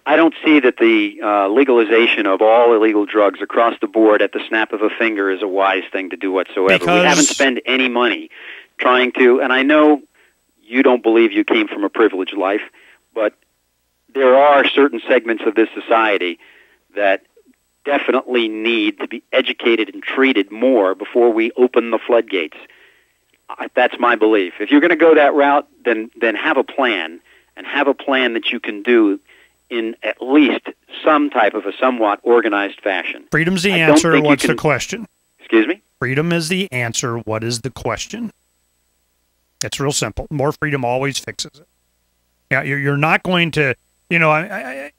I don't see that the legalization of all illegal drugs across the board at the snap of a finger is a wise thing to do whatsoever. We haven't spent any money trying to, and I know you don't believe you came from a privileged life, but there are certain segments of this society that definitely need to be educated and treated more before we open the floodgates. That's my belief. If you're going to go that route, then have a plan, and have a plan that you can do in at least some type of a somewhat organized fashion. Freedom's the answer. What's the question? Excuse me? Freedom is the answer. What is the question? It's real simple. More freedom always fixes it. Yeah, you're not going to, you know, I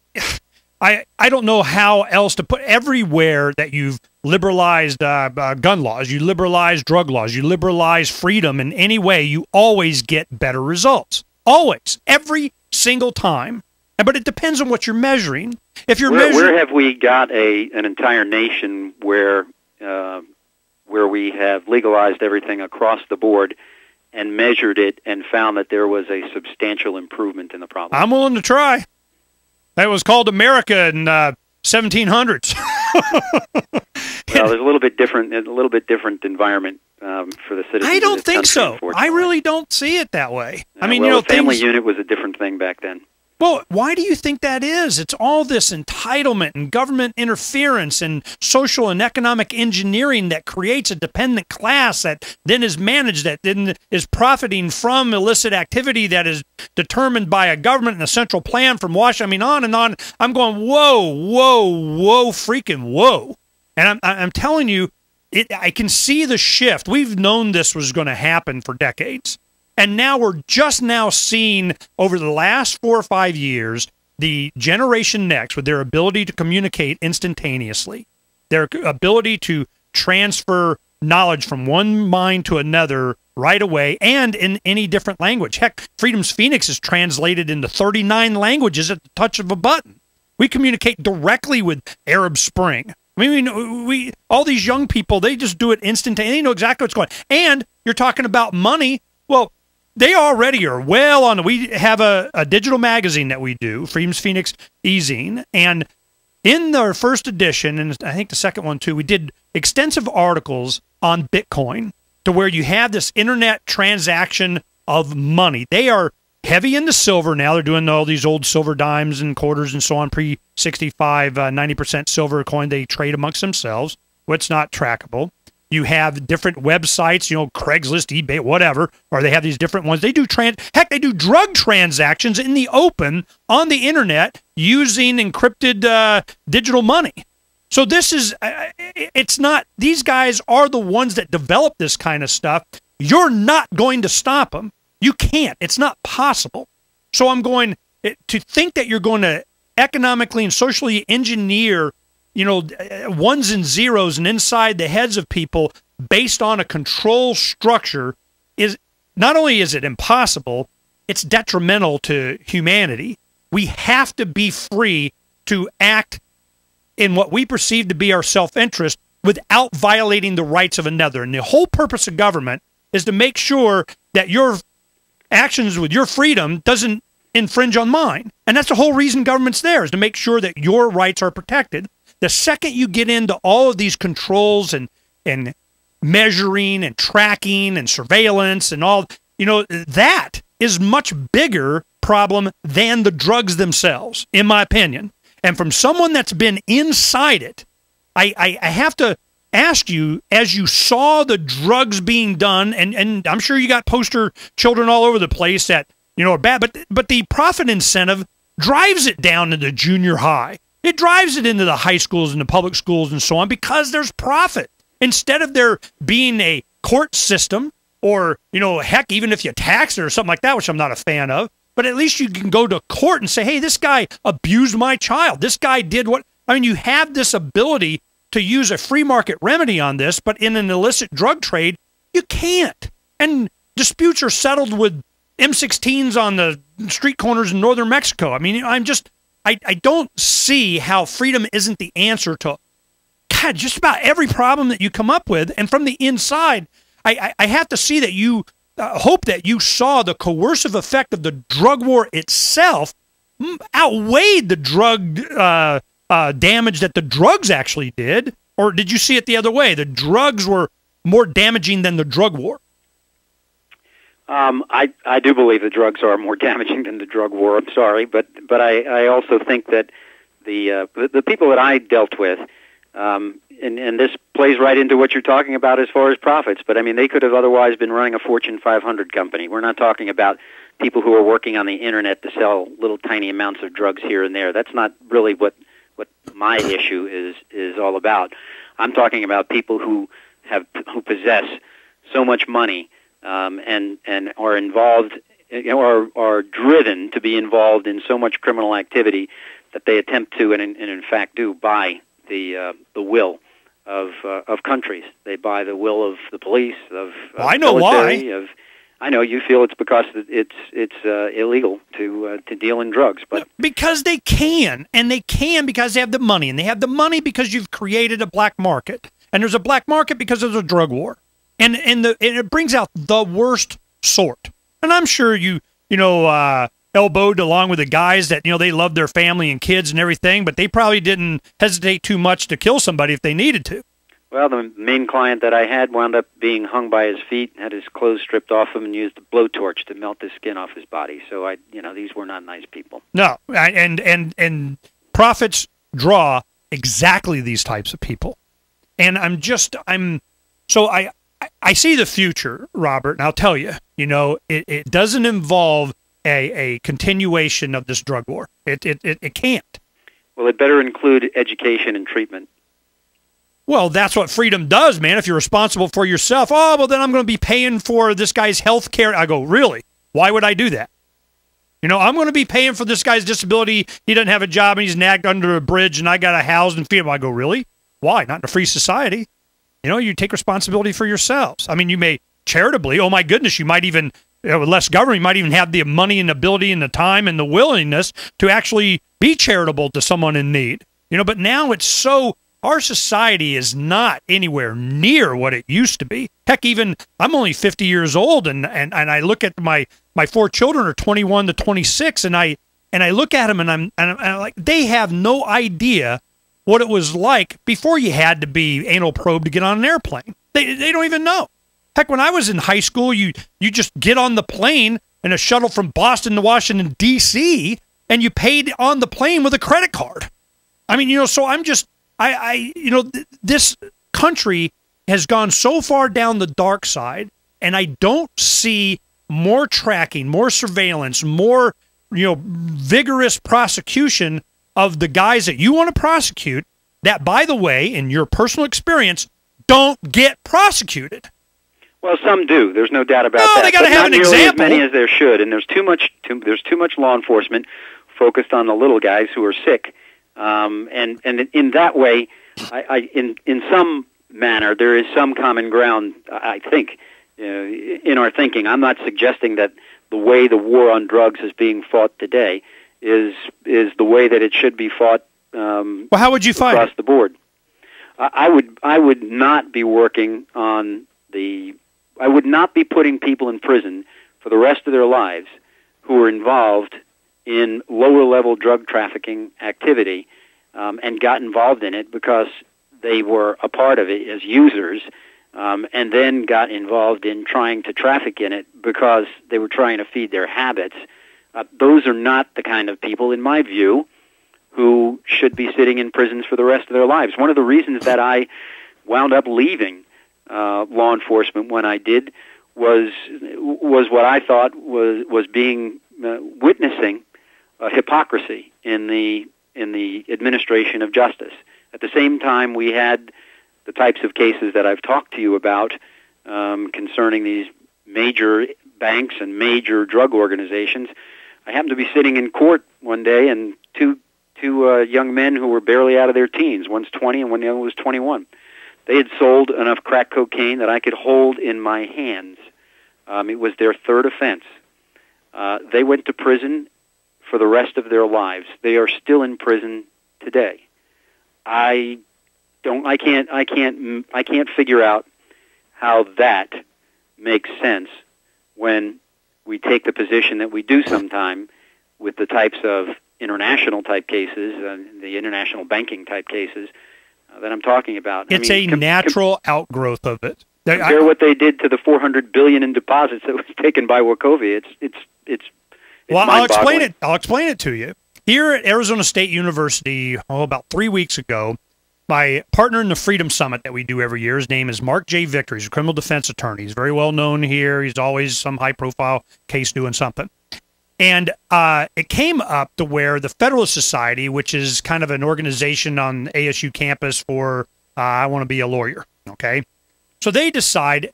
don't know how else to put everywhere that you've liberalized gun laws, you liberalize drug laws, you liberalize freedom in any way, you always get better results. Always. Every single time. But it depends on what you're measuring. If you're where have we got an entire nation where we have legalized everything across the board and measured it and found that there was a substantial improvement in the problem? I'm willing to try. That was called America in 1700s. Well, there's a little bit different environment for the citizens. I don't think so. I really don't see it that way. I mean, you know, the family unit was a different thing back then. Well, why do you think that is? It's all this entitlement and government interference and social and economic engineering that creates a dependent class that then is managed, that then is profiting from illicit activity that is determined by a government and a central plan from Washington. I mean, on and on. I'm going, whoa, whoa, whoa, freaking whoa. And I'm telling you, I can see the shift. We've known this was going to happen for decades. And now we're just now seeing, over the last 4 or 5 years, the generation next, with their ability to communicate instantaneously, their ability to transfer knowledge from one mind to another right away and in any different language. Heck, Freedom's Phoenix is translated into 39 languages at the touch of a button. We communicate directly with Arab Spring. I mean, all these young people, they just do it instantaneously. They know exactly what's going on. And you're talking about money. Well, they already are well on. We have a digital magazine that we do, Freedom's Phoenix e-zine, and in their first edition, and I think the second one too, we did extensive articles on Bitcoin, to where you have this internet transaction of money. They are heavy into silver now. They're doing all these old silver dimes and quarters and so on, pre-65, 90% silver coin they trade amongst themselves. What's not trackable. You have different websites, you know, Craigslist, eBay, whatever, or they have these different ones. They do they do drug transactions in the open on the internet using encrypted digital money. So this is, it's not, these guys are the ones that develop this kind of stuff. You're not going to stop them. You can't. It's not possible. So I'm going to think that you're going to economically and socially engineer, you know, ones and zeros and inside the heads of people based on a control structure is not only is it impossible, it's detrimental to humanity. We have to be free to act in what we perceive to be our self-interest without violating the rights of another. And the whole purpose of government is to make sure that your actions with your freedom doesn't infringe on mine. And that's the whole reason government's there, is to make sure that your rights are protected. The second you get into all of these controls and measuring and tracking and surveillance and all, you know, that is much bigger problem than the drugs themselves, in my opinion. And from someone that's been inside it, I have to ask you, as you saw the drugs being done, and I'm sure you got poster children all over the place that, you know, are bad, but the profit incentive drives it down to the junior high. It drives it into the high schools and the public schools and so on because there's profit. Instead of there being a court system or, you know, heck, even if you tax it or something like that, which I'm not a fan of, but at least you can go to court and say, hey, this guy abused my child. This guy did what, I mean, you have this ability to use a free market remedy on this, but in an illicit drug trade, you can't. And disputes are settled with M16s on the street corners in northern Mexico. I mean, I don't see how freedom isn't the answer to, God, just about every problem that you come up with. And from the inside, I have to see that you hope that you saw the coercive effect of the drug war itself outweighed the drug damage that the drugs actually did? Or did you see it the other way? The drugs were more damaging than the drug war? I do believe the drugs are more damaging than the drug war. I'm sorry, but I also think that the people that I dealt with, and this plays right into what you're talking about as far as profits, but I mean, they could have otherwise been running a Fortune 500 company. We're not talking about people who are working on the internet to sell little tiny amounts of drugs here and there. That's not really what my issue is all about. I'm talking about people who possess so much money and are involved, are driven to be involved in so much criminal activity that they attempt to, and in fact do, buy the will of countries. They buy the will of the police, of I know military, why. I know you feel it's because it's illegal to deal in drugs, but because they can, and they can because they have the money, and they have the money because you've created a black market, and there's a black market because there's a drug war, and it brings out the worst sort. And I'm sure you elbowed along with the guys that they love their family and kids and everything, but they probably didn't hesitate too much to kill somebody if they needed to. Well, the main client that I had wound up being hung by his feet, had his clothes stripped off him, and used a blowtorch to melt the skin off his body. So these were not nice people. No, and profits draw exactly these types of people. And I see the future, Robert, and I'll tell you, it doesn't involve a continuation of this drug war. It can't. Well, it better include education and treatment. Well, that's what freedom does, man. If you're responsible for yourself, then I'm going to be paying for this guy's health care. I go, really? Why would I do that? I'm going to be paying for this guy's disability. He doesn't have a job and he's nagged under a bridge and I got to house and feed him. I go, really? Why? Not in a free society. You take responsibility for yourselves. I mean, you may charitably, oh my goodness, you might even, with less government, you might even have the money and ability and the time and the willingness to actually be charitable to someone in need. But now it's so... Our society is not anywhere near what it used to be. Heck, even I'm only 50 years old, and I look at my 4 children are 21 to 26, and I look at them and I'm like, they have no idea what it was like before you had to be anal probed to get on an airplane. They don't even know. Heck, when I was in high school, you just get on the plane in a shuttle from Boston to Washington D.C. and you paid on the plane with a credit card. I mean, so I'm just. This country has gone so far down the dark side, and I don't see more tracking, more surveillance, more, vigorous prosecution of the guys that you want to prosecute that, by the way, in your personal experience, don't get prosecuted. Well, some do. There's no doubt about that. No, they got to have an example. As many as there should, and there's too much law enforcement focused on the little guys who are sick. And in that way, in some manner, there is some common ground, I think, in our thinking. I'm not suggesting that the way the war on drugs is being fought today is the way that it should be fought. Well, how would you fight across the board? I would not be working on I would not be putting people in prison for the rest of their lives who are involved in lower-level drug trafficking activity and got involved in it because they were a part of it as users and then got involved in trying to traffic in it because they were trying to feed their habits. Those are not the kind of people, in my view, who should be sitting in prisons for the rest of their lives. One of the reasons that I wound up leaving law enforcement when I did was what I thought was being witnessing hypocrisy in the administration of justice. At the same time, we had the types of cases that I've talked to you about concerning these major banks and major drug organizations. I happened to be sitting in court one day, and two young men who were barely out of their teens, one's 20 and one the other was 21. They had sold enough crack cocaine that I could hold in my hands. It was their third offense. They went to prison for the rest of their lives. They are still in prison today. I can't figure out how that makes sense when we take the position that we do sometime with the types of international type cases, the international banking type cases that I'm talking about. It's a natural outgrowth of it. Compare what they did to the $400 billion in deposits that was taken by Wachovia. It's well, I'll explain it to you. Here at Arizona State University, about 3 weeks ago, my partner in the Freedom Summit that we do every year, his name is Mark J. Victor. He's a criminal defense attorney. He's very well known here. He's always some high-profile case doing something. And it came up to where the Federalist Society, which is kind of an organization on ASU campus for, I want to be a lawyer, okay? So they decide,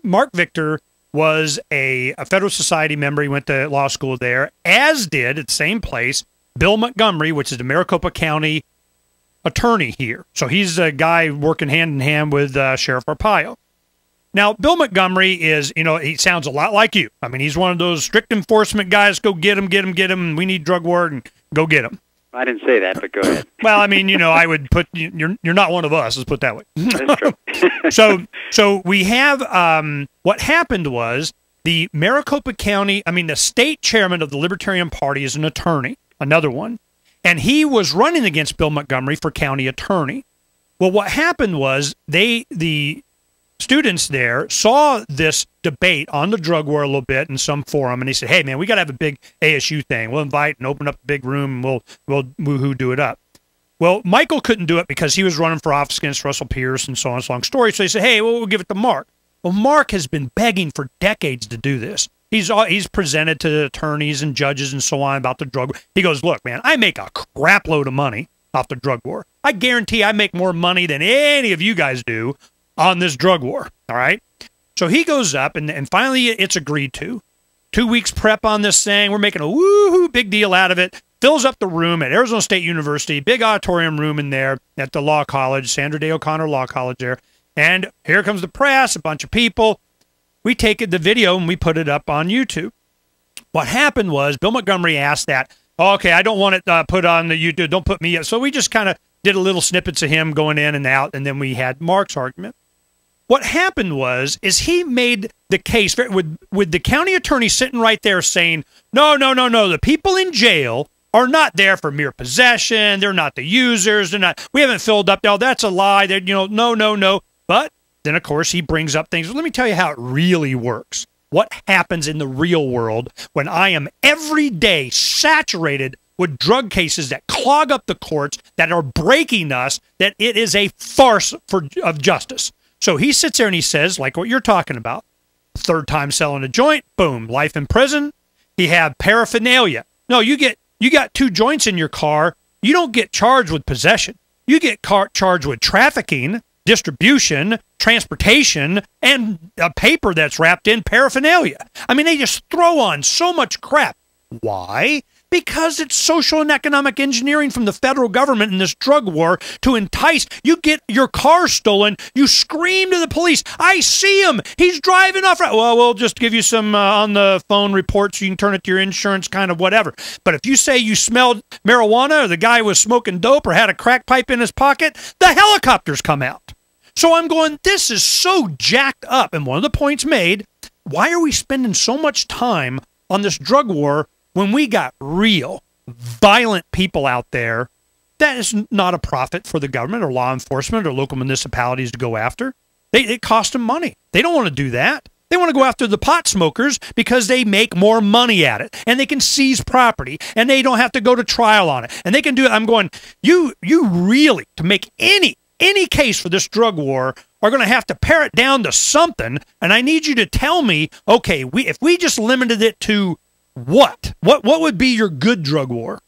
Mark Victor was a Federalist Society member. He went to law school there, as did, at the same place, Bill Montgomery, which is the Maricopa County attorney here. So he's a guy working hand in hand with Sheriff Arpaio. Now, Bill Montgomery is, he sounds a lot like you. I mean, he's one of those strict enforcement guys, go get him, we need drug war, and go get him. I didn't say that, but go ahead. Well, I mean, I would put, you're not one of us, let's put it that way. That's true. So we have, what happened was the Maricopa County, the state chairman of the Libertarian Party is an attorney, another one. And he was running against Bill Montgomery for county attorney. Well, what happened was the students there saw this debate on the drug war a little bit in some forum, and they said, hey, man, we got to have a big ASU thing. We'll invite and open up a big room, and we'll woohoo do it up. Well, Michael couldn't do it because he was running for office against Russell Pierce and so on. It's a long story. So they said, hey, we'll give it to Mark. Well, Mark has been begging for decades to do this. He's presented to attorneys and judges and so on about the drug war. He goes, look, man, I make a crap load of money off the drug war. I guarantee I make more money than any of you guys do on this drug war, all right? So he goes up, and finally it's agreed to. 2 weeks prep on this thing. We're making a woohoo big deal out of it. Fills up the room at Arizona State University, big auditorium room in there at the law college, Sandra Day O'Connor Law College there. And here comes the press, a bunch of people. We take the video and we put it up on YouTube. What happened was Bill Montgomery asked that, okay, I don't want it put on the YouTube, don't put me up. So we just kind of did a little snippets of him going in and out, and then we had Mark's argument. What happened is he made the case with the county attorney sitting right there saying, no, the people in jail are not there for mere possession. They're not the users. We haven't filled up. No, that's a lie. No. But then, of course, he brings up things. Let me tell you how it really works. What happens in the real world when I am every day saturated with drug cases that clog up the courts, that are breaking us, that it is a farce of justice. So he sits there and he says, like what you're talking about, third time selling a joint, boom, life in prison. He had paraphernalia. No, you got 2 joints in your car. You don't get charged with possession. You get charged with trafficking, distribution, transportation, and a paper that's wrapped in paraphernalia. I mean, they just throw on so much crap. Why? Because it's social and economic engineering from the federal government in this drug war to entice. You get your car stolen, you scream to the police, I see him, he's driving off. Well, we'll just give you some on the phone reports, so you can turn it to your insurance, kind of whatever. But if you say you smelled marijuana, or the guy was smoking dope, or had a crack pipe in his pocket, the helicopters come out. So I'm going, this is so jacked up. And one of the points made, why are we spending so much time on this drug war when we got real, violent people out there? That is not a profit for the government or law enforcement or local municipalities to go after. It costs them money. They don't want to do that. They want to go after the pot smokers because they make more money at it, and they can seize property, and they don't have to go to trial on it, and they can do it. I'm going, you really, to make any case for this drug war, are going to have to pare it down to something, and I need you to tell me, okay, if we just limited it to what would be your good drug war?